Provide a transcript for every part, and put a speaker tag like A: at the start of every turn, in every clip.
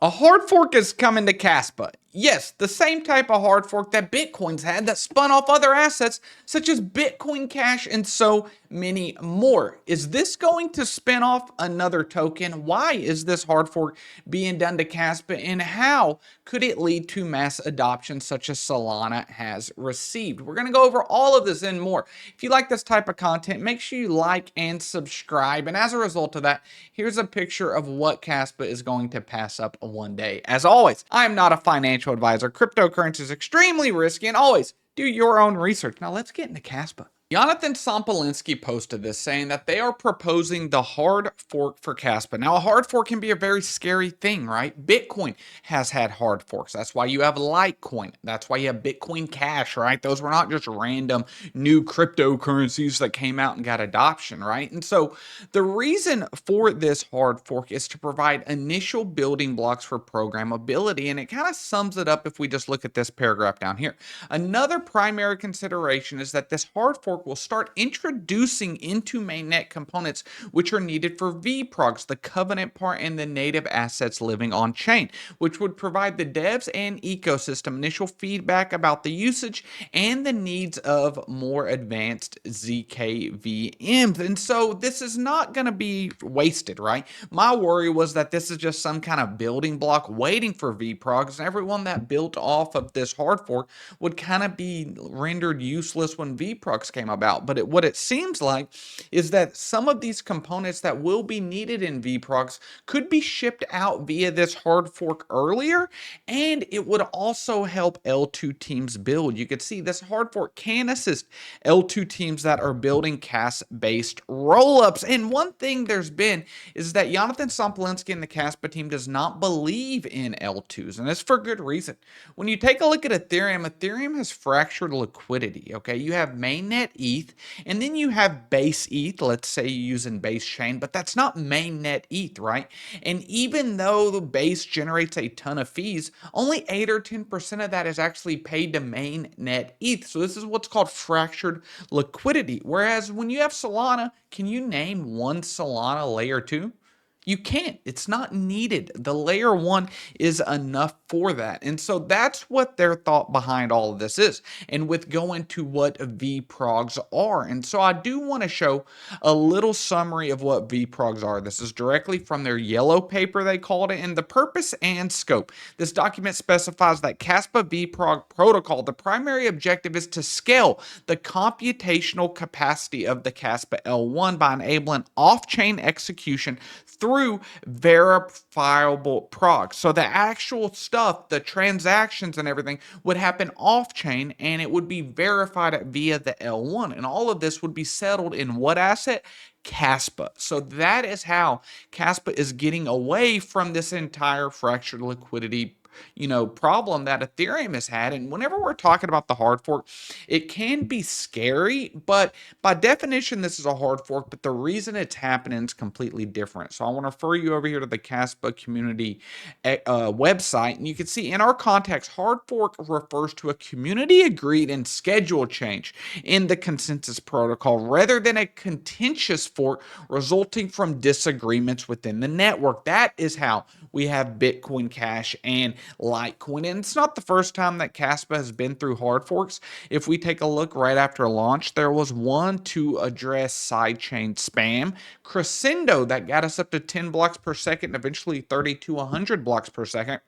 A: A hard fork is coming to Kaspa. Yes, the same type of hard fork that Bitcoin's had that spun off other assets such as Bitcoin Cash and so many more. Is this going to spin off another token? Why is this hard fork being done to Kaspa, and how could it lead to mass adoption such as Solana has received? We're going to go over all of this and more. If you like this type of content, make sure you like and subscribe. And as a result of that, here's a picture of what Kaspa is going to pass up one day. As always, I am not a financial advisor. Cryptocurrency is extremely risky, and always do your own research. Now let's get into Kaspa. Yonatan Sompolinsky posted this saying that they are proposing the hard fork for Kaspa. Now, a hard fork can be a very scary thing, right? Bitcoin has had hard forks. That's why you have Litecoin. That's why you have Bitcoin Cash, right? Those were not just random new cryptocurrencies that came out and got adoption, right? And so the reason for this hard fork is to provide initial building blocks for programmability. And it kind of sums it up if we just look at this paragraph down here. Another primary consideration is that this hard fork will start introducing into mainnet components which are needed for vProgs, the covenant part, and the native assets living on chain, which would provide the devs and ecosystem initial feedback about the usage and the needs of more advanced ZKVMs. And so this is not going to be wasted, right? My worry was that this is just some kind of building block waiting for vProgs, and everyone that built off of this hard fork would kind of be rendered useless when vProgs came about. But what it seems like is that some of these components that will be needed in vProgs could be shipped out via this hard fork earlier, and it would also help L2 teams build. You could see this hard fork can assist L2 teams that are building CAS-based rollups. And one thing there's been is that Yonatan Sompolinsky and the Kaspa team does not believe in L2s, and it's for good reason. When you take a look at Ethereum has fractured liquidity, okay? You have mainnet ETH, and then you have base ETH, let's say you're using base chain, but that's not mainnet ETH, right? And even though the base generates a ton of fees, only 8 or 10% of that is actually paid to mainnet ETH. So this is what's called fractured liquidity. Whereas when you have Solana, can you name one Solana layer 2? You can't. It's not needed. The layer 1 is enough for that. And so that's what their thought behind all of this is. And with going to what vProgs are. And so I do want to show a little summary of what vProgs are. This is directly from their yellow paper, they called it, and the purpose and scope. This document specifies that Kaspa vProg protocol, the primary objective is to scale the computational capacity of the Kaspa L1 by enabling off-chain execution through verifiable progs. So the actual stuff, the transactions and everything would happen off chain, and it would be verified via the L1. And all of this would be settled in what asset? Kaspa. So that is how Kaspa is getting away from this entire fractured liquidity problem that Ethereum has had. And whenever we're talking about the hard fork, it can be scary, but by definition, this is a hard fork, but the reason it's happening is completely different. So I want to refer you over here to the Kaspa community website, and you can see in our context, hard fork refers to a community agreed and scheduled change in the consensus protocol rather than a contentious fork resulting from disagreements within the network. That is how we have Bitcoin Cash and Litecoin. And it's not the first time that Kaspa has been through hard forks. If we take a look right after launch, there was one to address sidechain spam. Crescendo, that got us up to 10 blocks per second, eventually 30 to 100 blocks per second,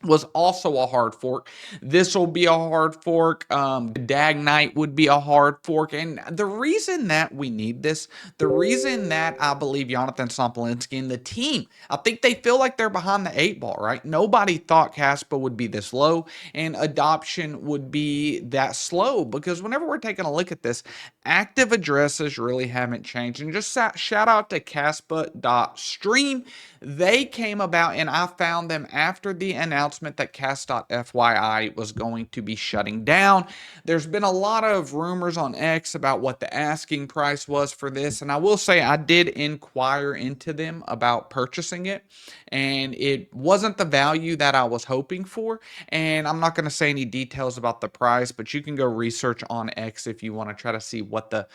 A: was also a hard fork. This will be a hard fork. Dagnite would be a hard fork. And the reason that we need this, the reason that I believe Yonatan Sompolinsky and the team, I think they feel like they're behind the 8 ball, right? Nobody thought Kaspa would be this low and adoption would be that slow, because whenever we're taking a look at this, active addresses really haven't changed. And just shout out to Kaspa.stream. They came about, and I found them after the announcement that Cast.fyi was going to be shutting down. There's been a lot of rumors on X about what the asking price was for this, and I will say I did inquire into them about purchasing it, and it wasn't the value that I was hoping for. And I'm not going to say any details about the price, but you can go research on X if you want to try to see what the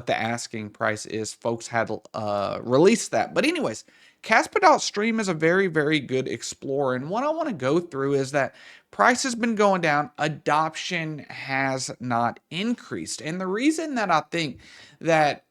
A: asking price is. Folks had released that. But anyways, Kaspa.stream is a very, very good explorer. And what I want to go through is that price has been going down, adoption has not increased. And the reason that I think that,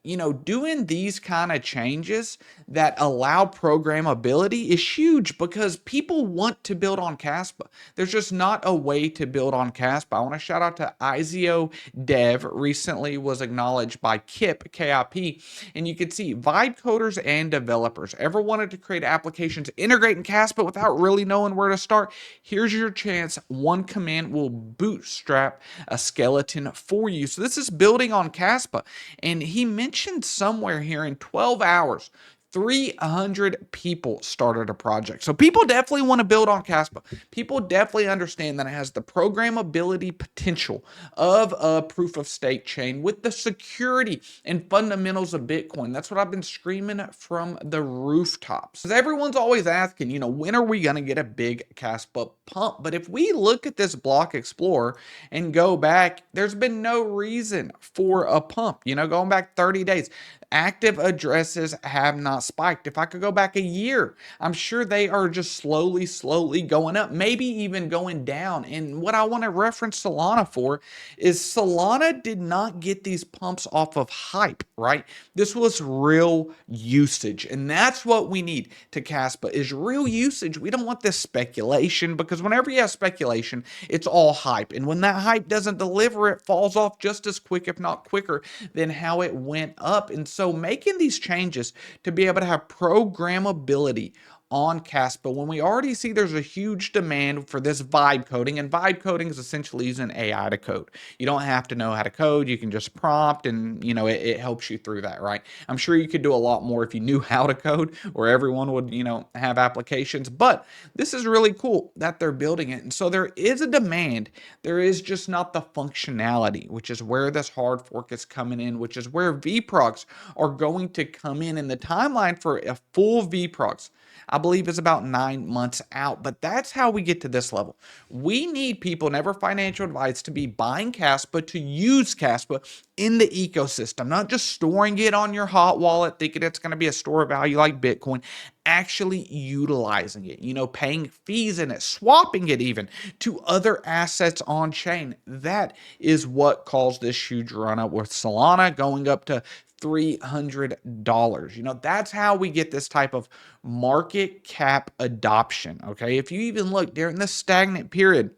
A: doing these kind of changes that allow programmability is huge because people want to build on Kaspa. There's just not a way to build on Kaspa. I want to shout out to IZO Dev, recently was acknowledged by KIP, and you can see vibe coders and developers ever wanted to create applications integrating Kaspa without really knowing where to start. Here's your chance. One command will bootstrap a skeleton for you. So this is building on Kaspa. And he mentioned somewhere here in 12 hours, 300 people started a project. So people definitely want to build on Kaspa. People definitely understand that it has the programmability potential of a proof of stake chain with the security and fundamentals of Bitcoin. That's what I've been screaming from the rooftops. Because everyone's always asking, when are we going to get a big Kaspa pump? But if we look at this block explorer and go back, there's been no reason for a pump. Going back 30 days. Active addresses have not spiked. If I could go back a year, I'm sure they are just slowly going up, maybe even going down. And what I want to reference Solana for is Solana did not get these pumps off of hype, right? This was real usage. And that's what we need to Kaspa is real usage. We don't want this speculation because whenever you have speculation, it's all hype. And when that hype doesn't deliver, it falls off just as quick, if not quicker, than how it went up. And so making these changes to be able to have programmability on Kaspa when we already see there's a huge demand for this vibe coding, and vibe coding is essentially using AI to code. You don't have to know how to code. You can just prompt and, it helps you through that, right? I'm sure you could do a lot more if you knew how to code, or everyone would, have applications. But this is really cool that they're building it. And so there is a demand. There is just not the functionality, which is where this hard fork is coming in, which is where vProgs are going to come in. And the timeline for a full vProgs, I believe, is about 9 months out. But that's how we get to this level. We need people, never financial advice, to be buying Kaspa, to use Kaspa in the ecosystem, not just storing it on your hot wallet, thinking it's going to be a store of value like Bitcoin, actually utilizing it, paying fees in it, swapping it even to other assets on chain. That is what caused this huge run up with Solana going up to $300. That's how we get this type of market cap adoption. Okay. If you even look during this stagnant period,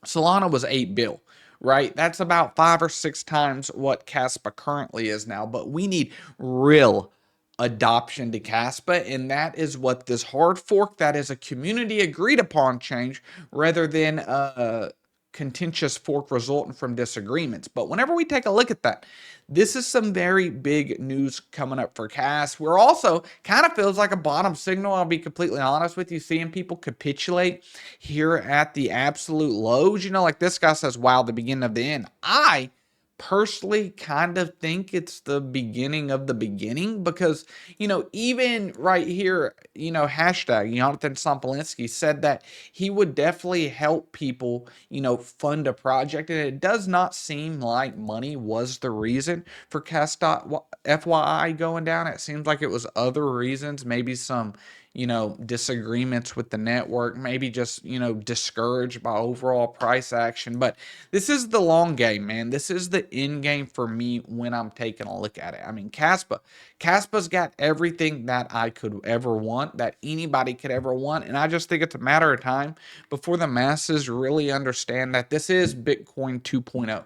A: Solana was 8 bill, right? That's about 5 or 6 times what Kaspa currently is now. But we need real adoption to Kaspa, and that is what this hard fork, that is a community agreed upon change rather than a contentious fork resulting from disagreements. But whenever we take a look at that, this is some very big news coming up for Cas. We're also kind of feels like a bottom signal. I'll be completely honest with you, seeing people capitulate here at the absolute lows. Like this guy says, wow, the beginning of the end. I personally kind of think it's the beginning of the beginning because, even right here, hashtag Yonatan Sompolinsky said that he would definitely help people, fund a project. And it does not seem like money was the reason for FYI going down. It seems like it was other reasons, maybe some, disagreements with the network, maybe just, discouraged by overall price action. But this is the long game, man. This is the end game for me when I'm taking a look at it. I mean, Kaspa's got everything that I could ever want, that anybody could ever want. And I just think it's a matter of time before the masses really understand that this is Bitcoin 2.0.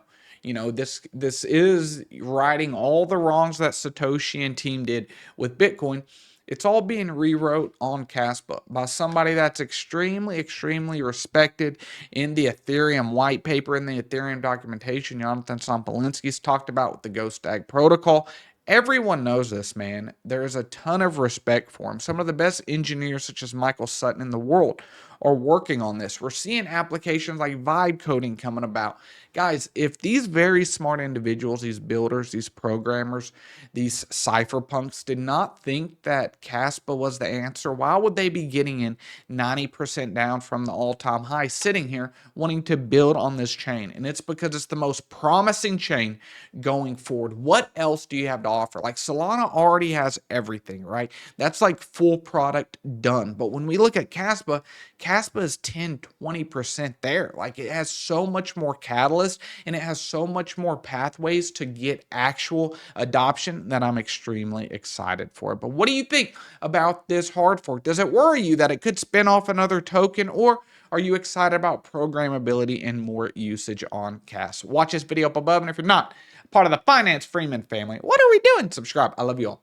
A: This is righting all the wrongs that Satoshi and team did with Bitcoin. It's all being rewrote on Kaspa by somebody that's extremely, extremely respected in the Ethereum white paper, in the Ethereum documentation. Yonatan Sompolinsky's talked about with the Ghost Tag protocol. Everyone knows this, man. There is a ton of respect for him. Some of the best engineers, such as Michael Sutton in the world, are working on this. We're seeing applications like vibe coding coming about. Guys, if these very smart individuals, these builders, these programmers, these cypherpunks did not think that Kaspa was the answer, why would they be getting in 90% down from the all-time high, sitting here wanting to build on this chain? And it's because it's the most promising chain going forward. What else do you have to offer? Like Solana already has everything, right? That's like full product done. But when we look at Kaspa, Kaspa is 10, 20% there. Like it has so much more catalyst and it has so much more pathways to get actual adoption that I'm extremely excited for. But what do you think about this hard fork? Does it worry you that it could spin off another token, or are you excited about programmability and more usage on Cas? Watch this video up above, and if you're not part of the Finance Freeman family, what are we doing? Subscribe. I love you all.